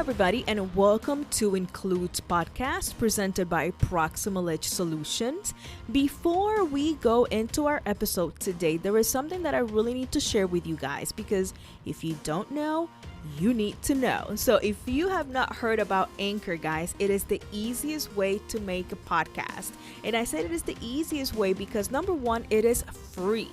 everybody, and welcome to Includes podcast presented by Proximal Solutions. Before we go into our episode today, there is something that I really need to share with you guys, because if you don't know, you need to know. So if you have not heard about Anchor, guys, it is the easiest way to make a podcast. And I said it is the easiest way because number one, it is free.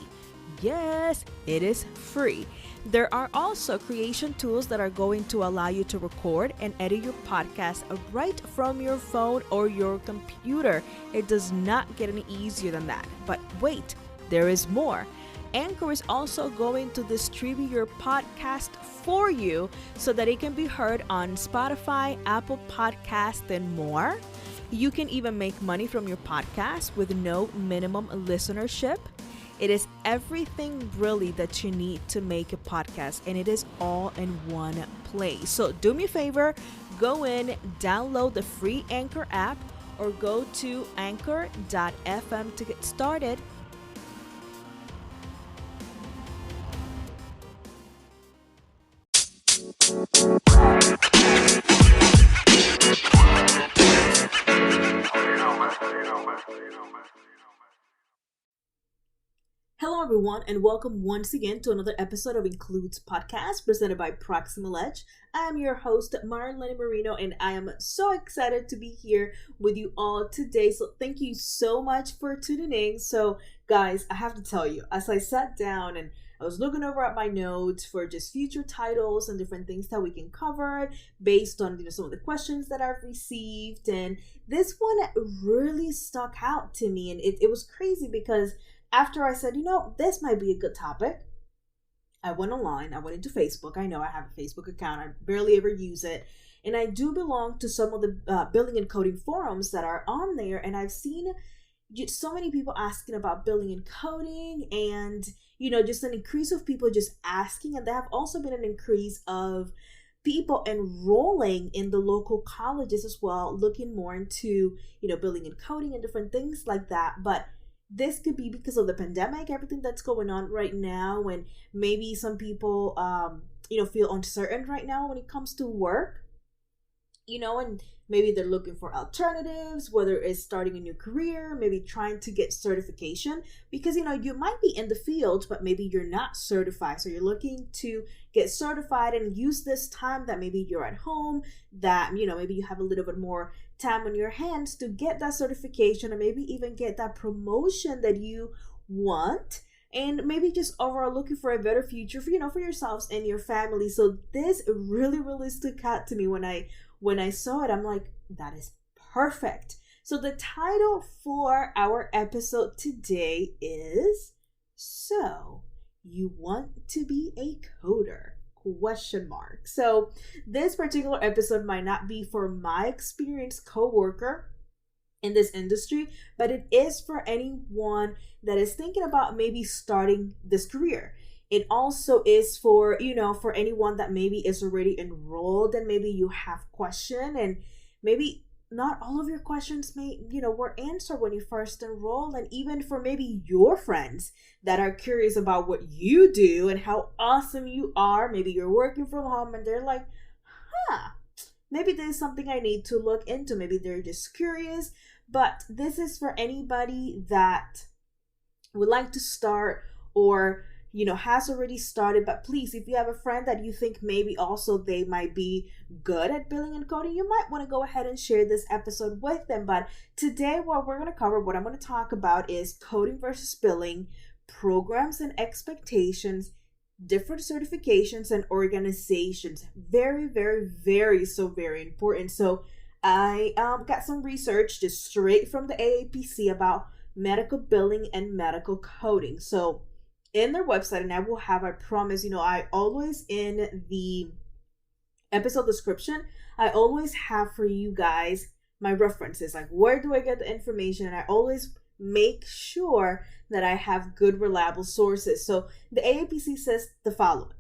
Yes, it is free. There are also creation tools that are going to allow you to record and edit your podcast right from your phone or your computer. It does not get any easier than that. But wait, there is more. Anchor is also going to distribute your podcast for you so that it can be heard on Spotify, Apple Podcasts, and more. You can even make money from your podcast with no minimum listenership. It is everything really that you need to make a podcast, and it is all in one place. So do me a favor, go in, download the free Anchor app, or go to anchor.fm to get started. Hello everyone, and welcome once again to another episode of Includes podcast presented by Proximal. I am your host, Marlegny Mourino, and I am so excited to be here with you all today. So thank you so much for tuning in. So guys, I have to tell you, as I sat down and I was looking over at my notes for just future titles and different things that we can cover based on some of the questions that I've received, and this one really stuck out to me, and it was crazy because after I said, this might be a good topic, I went online, I went into Facebook. I know I have a Facebook account. I barely ever use it. And I do belong to some of the billing and coding forums that are on there. And I've seen so many people asking about billing and coding, and, just an increase of people just asking. And there have also been an increase of people enrolling in the local colleges as well, looking more into, billing and coding and different things like that. But this could be because of the pandemic, everything that's going on right now, and maybe some people, feel uncertain right now when it comes to work, and maybe they're looking for alternatives, whether it's starting a new career, maybe trying to get certification, because, you might be in the field, but maybe you're not certified. So you're looking to get certified and use this time that maybe you're at home, that, maybe you have a little bit more time on your hands to get that certification, or maybe even get that promotion that you want, and maybe just overall looking for a better future for yourselves and your family. So this really stuck out to me when I saw it. I'm like, that is perfect. So the title for our episode today is, So You Want to Be a Coder? ? So this particular episode might not be for my experienced coworker in this industry, but it is for anyone that is thinking about maybe starting this career. It also is for, for anyone that maybe is already enrolled and maybe you have questions, and maybe not all of your questions were answered when you first enrolled, and even for maybe your friends that are curious about what you do and how awesome you are. Maybe you're working from home and they're like, maybe there's something I need to look into. Maybe they're just curious, but this is for anybody that would like to start or has already started. But please, if you have a friend that you think maybe also they might be good at billing and coding, you might want to go ahead and share this episode with them. But today what I'm going to talk about is coding versus billing, programs and expectations, different certifications and organizations. Very, very, very, so very important. So I got some research just straight from the AAPC about medical billing and medical coding. So in their website, and I will have, I promise, I always, in the episode description, I always have for you guys my references, like where do I get the information, and I always make sure that I have good, reliable sources. So the AAPC says the following: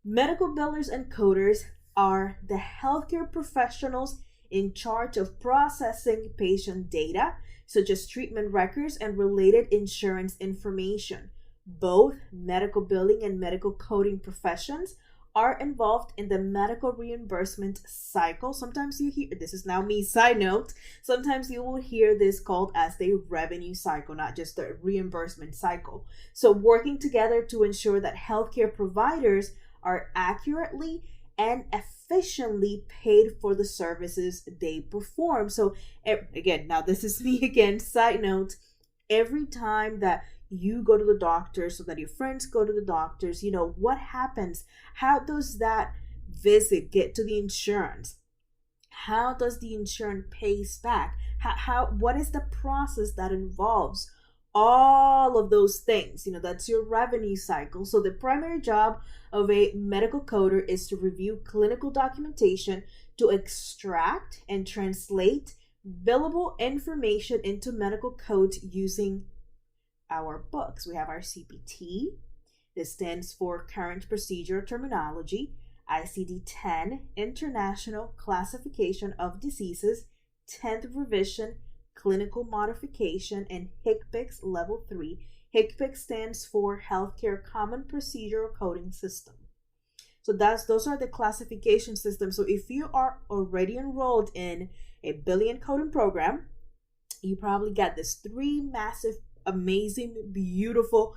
medical billers and coders are the healthcare professionals in charge of processing patient data, such as treatment records and related insurance information. Both medical billing and medical coding professions are involved in the medical reimbursement cycle. Sometimes you hear, this is now me, side note, sometimes you will hear this called as the revenue cycle, not just the reimbursement cycle. So working together to ensure that healthcare providers are accurately and efficiently paid for the services they perform. So again, now this is me again, side note, every time that you go to the doctor, so that your friends go to the doctors, what happens? How does that visit get to the insurance? How does the insurance pays back? What is the process that involves all of those things? That's your revenue cycle. So the primary job of a medical coder is to review clinical documentation, to extract and translate billable information into medical codes using our books. We have our CPT. This stands for Current Procedure Terminology, ICD-10, International Classification of Diseases, 10th Revision, Clinical Modification, and HCPCS Level 3. HCPCS stands for Healthcare Common Procedural Coding System. So those are the classification systems. So if you are already enrolled in a billing coding program, you probably got this 3 massive, amazing, beautiful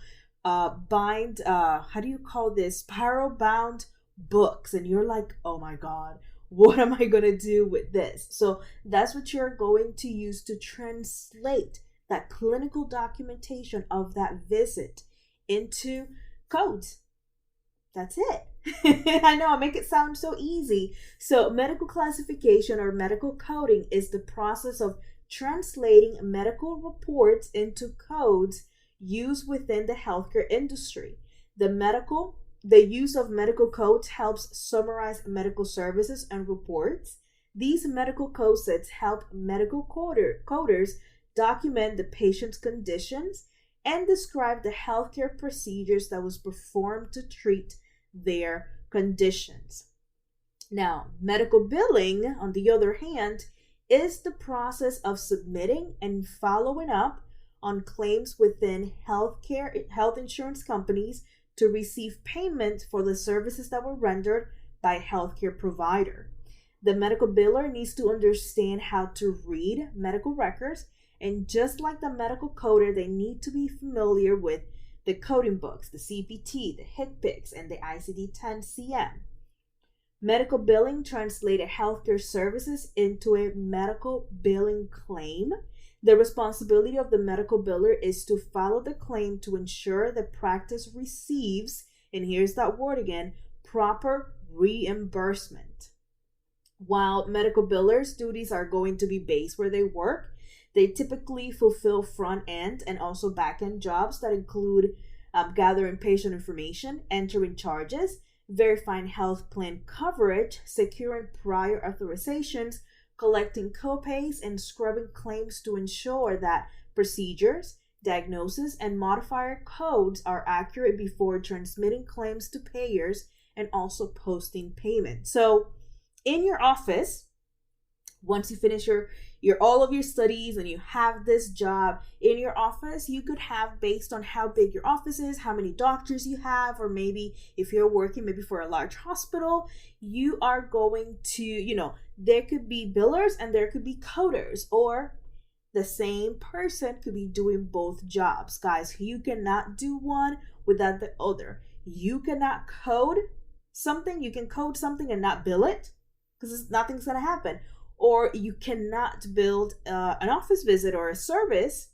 spiral bound books, and you're like, oh my god, what am I gonna do with this? So that's what you're going to use to translate that clinical documentation of that visit into codes. That's it. I know, I make it sound so easy. So medical classification or medical coding is the process of translating medical reports into codes used within the healthcare industry. The use of medical codes helps summarize medical services and reports. These medical code sets help medical coders document the patient's conditions and describe the healthcare procedures that was performed to treat their conditions. Now, medical billing, on the other hand, is the process of submitting and following up on claims within health insurance companies to receive payment for the services that were rendered by a healthcare provider. The medical biller needs to understand how to read medical records, and just like the medical coder, they need to be familiar with the coding books, the CPT, the HCPCS, and the ICD-10 CM. Medical billing translated healthcare services into a medical billing claim. The responsibility of the medical biller is to follow the claim to ensure the practice receives, and here's that word again, proper reimbursement. While medical billers' duties are going to be based where they work, they typically fulfill front-end and also back-end jobs that include gathering patient information, entering charges, verifying health plan coverage, securing prior authorizations, collecting copays, and scrubbing claims to ensure that procedures, diagnosis, and modifier codes are accurate before transmitting claims to payers and also posting payment. So in your office, once you finish your all of your studies and you have this job in your office, you could have, based on how big your office is, how many doctors you have, or maybe if you're working maybe for a large hospital, you are going to, there could be billers and there could be coders, or the same person could be doing both jobs. Guys, you cannot do one without the other. You cannot code something, you can code something and not bill it, because nothing's going to happen. Or you cannot build an office visit or a service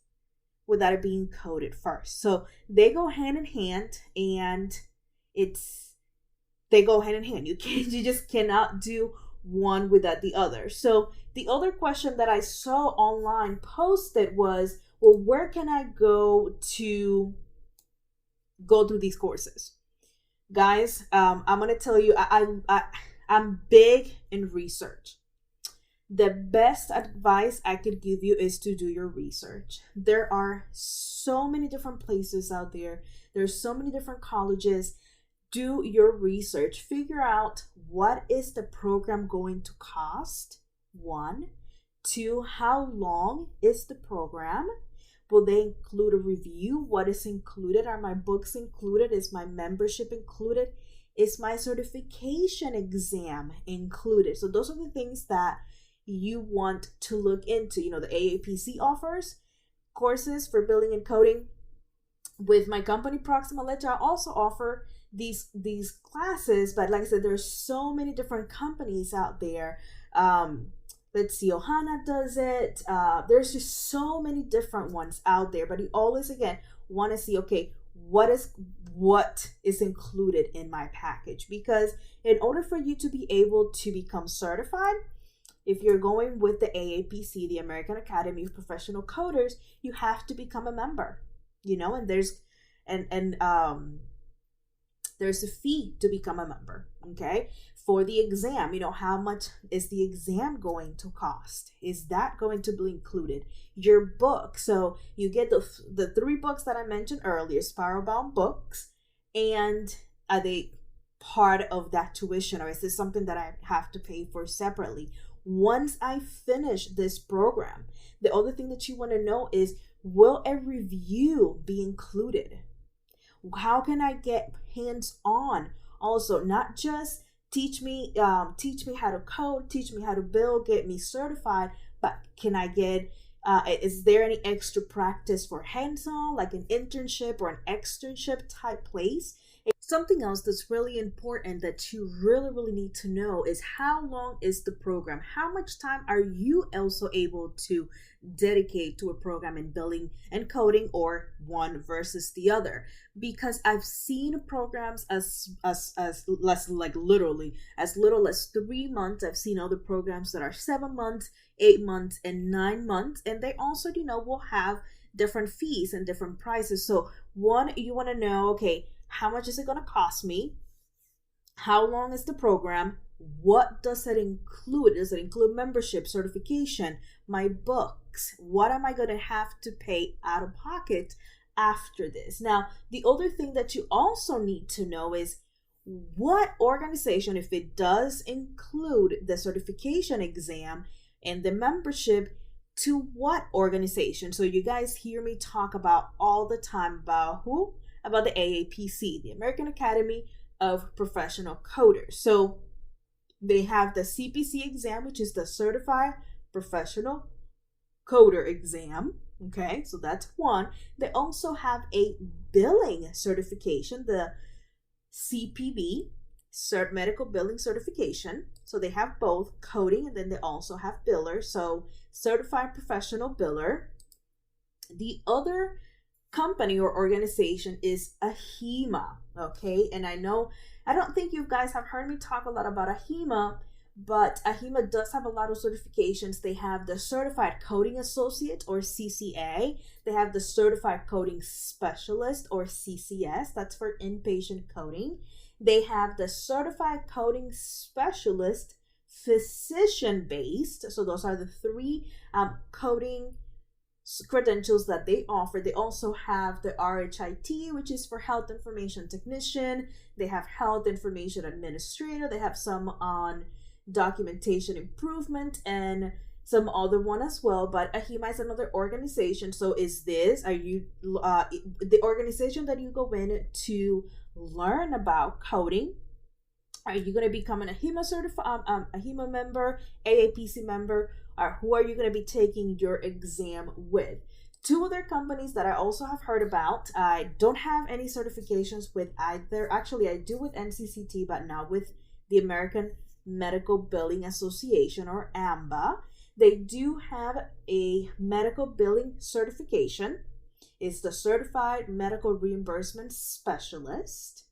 without it being coded first. So they go hand in hand, and they go hand in hand. You just cannot do one without the other. So the other question that I saw online posted was, well, where can I go to go through these courses? Guys, I'm gonna tell you, I'm big in research. The best advice I could give you is to do your research. There are so many different places out there. There's so many different colleges. Do your research. Figure out what is the program going to cost, 1. 2, how long is the program? Will they include a review? What is included? Are my books included? Is my membership included? Is my certification exam included? So those are the things that you want to look into. The AAPC offers courses for billing and coding. With my company Proximal, I also offer these classes, but like I said, there's so many different companies out there. Let's see, Ohana does it. There's just so many different ones out there, but you always, again, want to see, okay, what is included in my package? Because in order for you to be able to become certified, if you're going with the AAPC, the American Academy of Professional Coders, you have to become a member, and there's a fee to become a member, okay? For the exam, how much is the exam going to cost? Is that going to be included? Your book, so you get the 3 books that I mentioned earlier, spiral-bound books, and are they part of that tuition, or is this something that I have to pay for separately? Once I finish this program, the other thing that you want to know is, will a review be included? How can I get hands-on? Also, not just teach me how to code, teach me how to build, get me certified, but can I get, is there any extra practice for hands-on, like an internship or an externship type place? Something else that's really important that you really need to know is, how long is the program? How much time are you also able to dedicate to a program in billing and coding, or one versus the other? Because I've seen programs as less, like literally as little as 3 months. I've seen other programs that are 7 months, 8 months, and 9 months, and they also will have different fees and different prices. So one, you want to know, okay, how much is it going to cost me? How long is the program? What does it include? Does it include membership, certification, my books? What am I going to have to pay out of pocket after this? Now, the other thing that you also need to know is, what organization, if it does include the certification exam and the membership, to what organization? So you guys hear me talk about all the time about who? About the AAPC, the American Academy of Professional Coders. So they have the CPC exam, which is the Certified Professional Coder exam. Okay, so that's one. They also have a billing certification, the CPB, Medical Billing Certification. So they have both coding, and then they also have biller. So Certified Professional Biller. The other company or organization is AHIMA, okay? And I don't think you guys have heard me talk a lot about AHIMA, but AHIMA does have a lot of certifications. They have the Certified Coding Associate, or CCA. They have the Certified Coding Specialist, or CCS. That's for inpatient coding. They have the Certified Coding Specialist physician-based. So those are the 3 coding credentials that they offer. They also have the RHIT, which is for Health Information Technician. They have Health Information Administrator. They have some on Documentation Improvement and some other one as well. But AHIMA is another organization. So are you the organization that you go in to learn about coding? Are you going to become an AHIMA AHIMA member, AAPC member, or who are you going to be taking your exam with? 2 other companies that I also have heard about. I don't have any certifications with either. Actually, I do with NCCT, but not with the American Medical Billing Association, or AMBA. They do have a medical billing certification. It's the Certified Medical Reimbursement Specialist.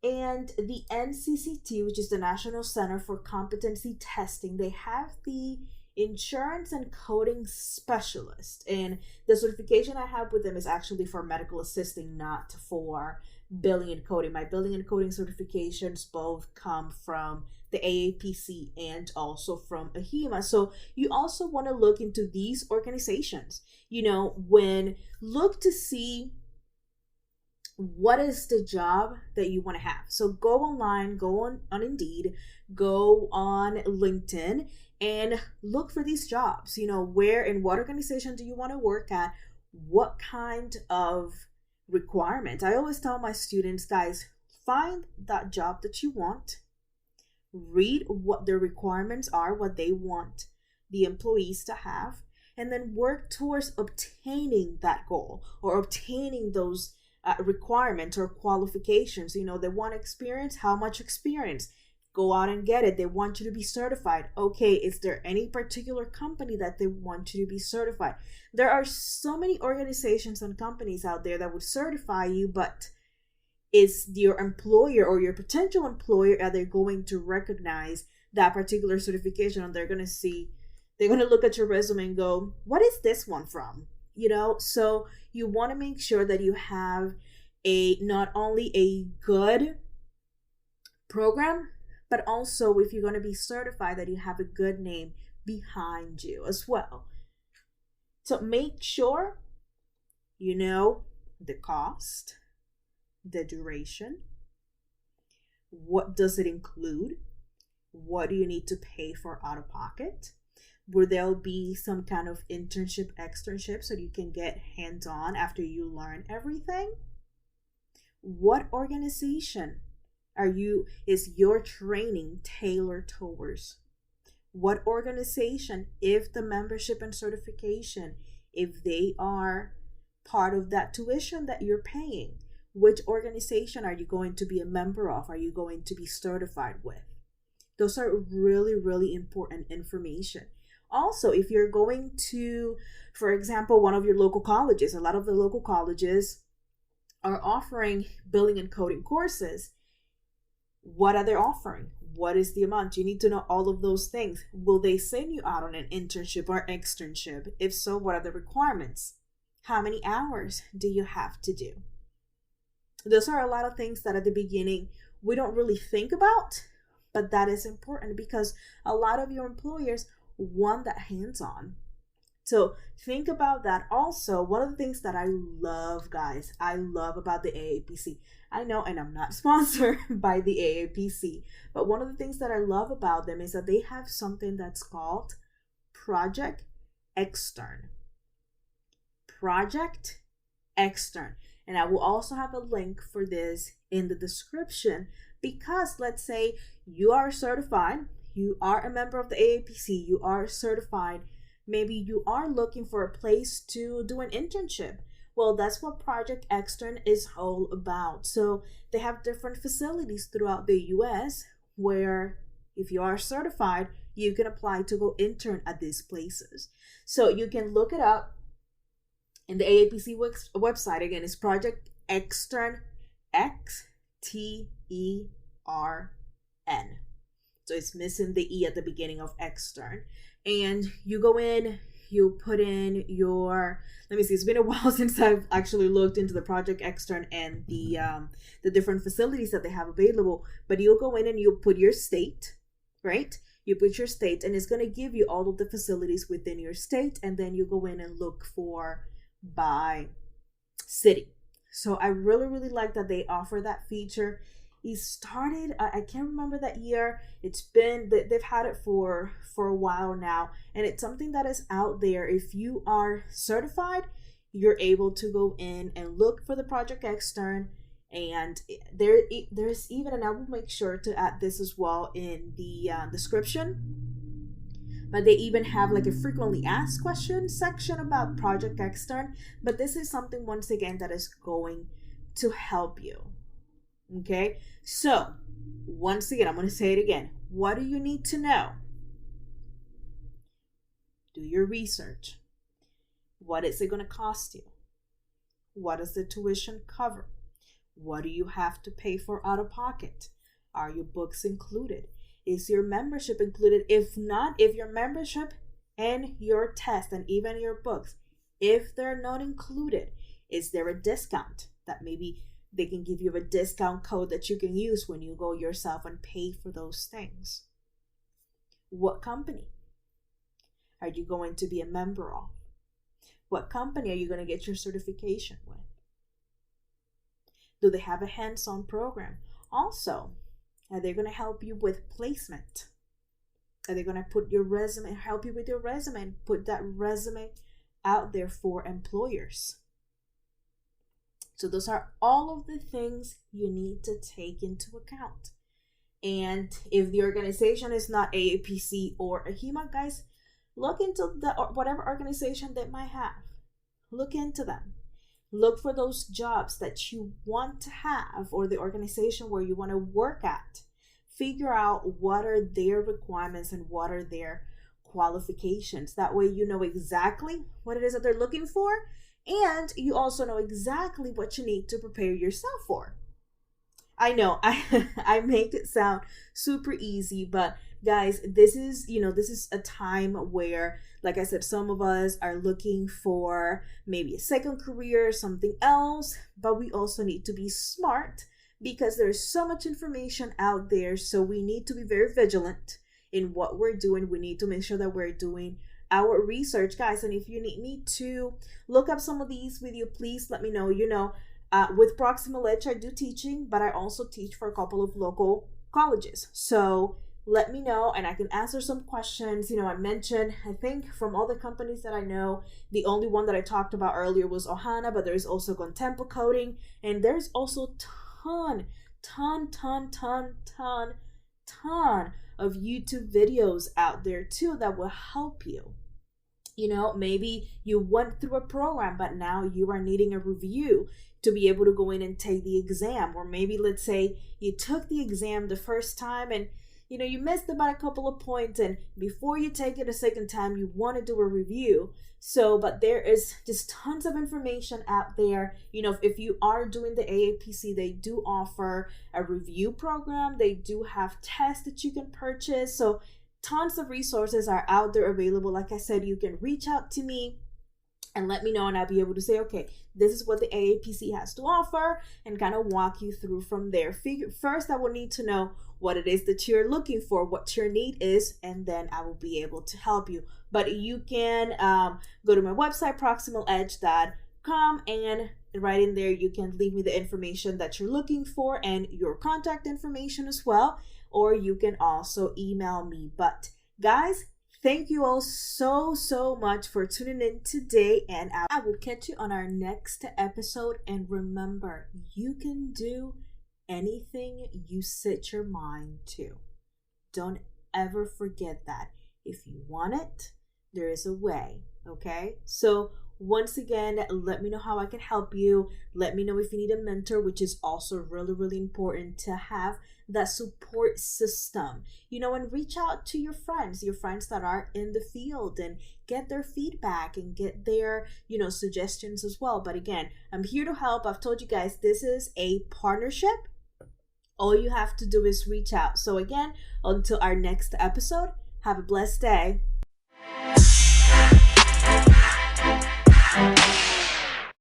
And the NCCT, which is the National Center for Competency Testing, they have the Insurance and Coding Specialist. And the certification I have with them is actually for medical assisting, not for billing and coding. My billing and coding certifications both come from the AAPC and also from AHIMA. So you also want to look into these organizations, look to see what is the job that you want to have. So go online, go on Indeed, go on LinkedIn, and look for these jobs. Where and what organization do you want to work at? What kind of requirements? I always tell my students, guys, find that job that you want, read what the requirements are, what they want the employees to have, and then work towards obtaining that goal or obtaining those requirements or qualifications. They want experience. How much experience? Go out and get it. They want you to be certified. Okay, is there any particular company that they want you to be certified? There are so many organizations and companies out there that would certify you, but is your employer or your potential employer, are they going to recognize that particular certification? And they're going to look at your resume and go, what is this one from? So you want to make sure that you have not only a good program, but also if you're going to be certified, that you have a good name behind you as well. So make sure you know the cost, the duration, what does it include, what do you need to pay for out of pocket, where there'll be some kind of internship, externship, so you can get hands-on after you learn everything. What organization is your training tailored towards? What organization, if the membership and certification, if they are part of that tuition that you're paying, which organization are you going to be a member of? Are you going to be certified with? Those are really, really important information. Also, if you're going to, for example, one of your local colleges, a lot of the local colleges are offering billing and coding courses. What are they offering? What is the amount? You need to know all of those things. Will they send you out on an internship or externship? If so, what are the requirements? How many hours do you have to do? Those are a lot of things that at the beginning we don't really think about, but that is important because a lot of your employers want that hands-on. So think about that. Also, one of the things that I love, guys, I love about the AAPC. I know, and I'm not sponsored by the AAPC, but one of the things that I love about them is that they have something that's called Project Extern. Project Extern. And I will also have a link for this in the description, because let's say you are certified, you are a member of the AAPC, you are certified, maybe you are looking for a place to do an internship. Well, that's what Project Extern is all about. So they have different facilities throughout the US where if you are certified, you can apply to go intern at these places. So you can look it up in the AAPC website. Again, it's Project Extern, XTERN. So it's missing the E at the beginning of extern. And you go in, you put in your, let me see, it's been a while since I've actually looked into the Project Extern and the different facilities that they have available. But you'll go in and you'll put your state, right? You put your state, and it's going to give you all of the facilities within your state. And then you go in and look for by city. So I really, really like that they offer that feature. It started, I can't remember that year. It's been, they've had it for a while now, and it's something that is out there. If you are certified, you're able to go in and look for the Project Extern, and there's even, and I will make sure to add this as well in the description, but they even have like a frequently asked questions section about Project Extern. But this is something, once again, that is going to help you. Okay, so once again, I'm going to say it again. What do you need to know? Do your research. What is it going to cost you? What does the tuition cover? What do you have to pay for out of pocket? Are your books included? Is your membership included? If not, if your membership and your test and even your books, if they're not included, is there a discount that maybe they can give you a discount code that you can use when you go yourself and pay for those things? What company are you going to be a member of? What company are you going to get your certification with? Do they have a hands-on program? Also, are they going to help you with placement? Are they going to put your resume, help you with your resume, and put that resume out there for employers? So those are all of the things you need to take into account. And if the organization is not AAPC or AHIMA, guys, look into whatever organization they might have. Look into them. Look for those jobs that you want to have or the organization where you want to work at. Figure out what are their requirements and what are their qualifications. That way you know exactly what it is that they're looking for, and you also know exactly what you need to prepare yourself for. I know I make it sound super easy, but guys, this is a time where, like I said, some of us are looking for maybe a second career, something else, but we also need to be smart because there's so much information out there. So we need to be very vigilant in what we're doing. We need to make sure that we're doing our research, guys. And if you need me to look up some of these with you, please let me know. With Proximal Edge, I do teaching, but I also teach for a couple of local colleges. So let me know and I can answer some questions. I mentioned, I think from all the companies that I know, the only one that I talked about earlier was Ohana, but there's also Contempo Coding, and there's also ton of YouTube videos out there too that will help you. Maybe you went through a program, but now you are needing a review to be able to go in and take the exam. Or maybe let's say you took the exam the first time and you missed about a couple of points, and before you take it a second time, you want to do a review. So, but there is just tons of information out there. If you are doing the AAPC, they do offer a review program. They do have tests that you can purchase. So tons of resources are out there available. Like I said, you can reach out to me and let me know, and I'll be able to say, okay, this is what the AAPC has to offer, and kind of walk you through from there. First, I will need to know what it is that you're looking for, what your need is, and then I will be able to help you. But you can go to my website, proximaledge.com, and right in there, you can leave me the information that you're looking for and your contact information as well, or you can also email me. But guys, thank you all so much for tuning in today, and I will catch you on our next episode. And remember, you can do anything you set your mind to. Don't ever forget that. If you want it, there is a way, okay? So once again, let me know how I can help you. Let me know if you need a mentor, which is also really important to have that support system, and reach out to your friends that are in the field, and get their feedback and get their, suggestions as well. But again, I'm here to help. I've told you guys, this is a partnership. All you have to do is reach out. So again, until our next episode, have a blessed day.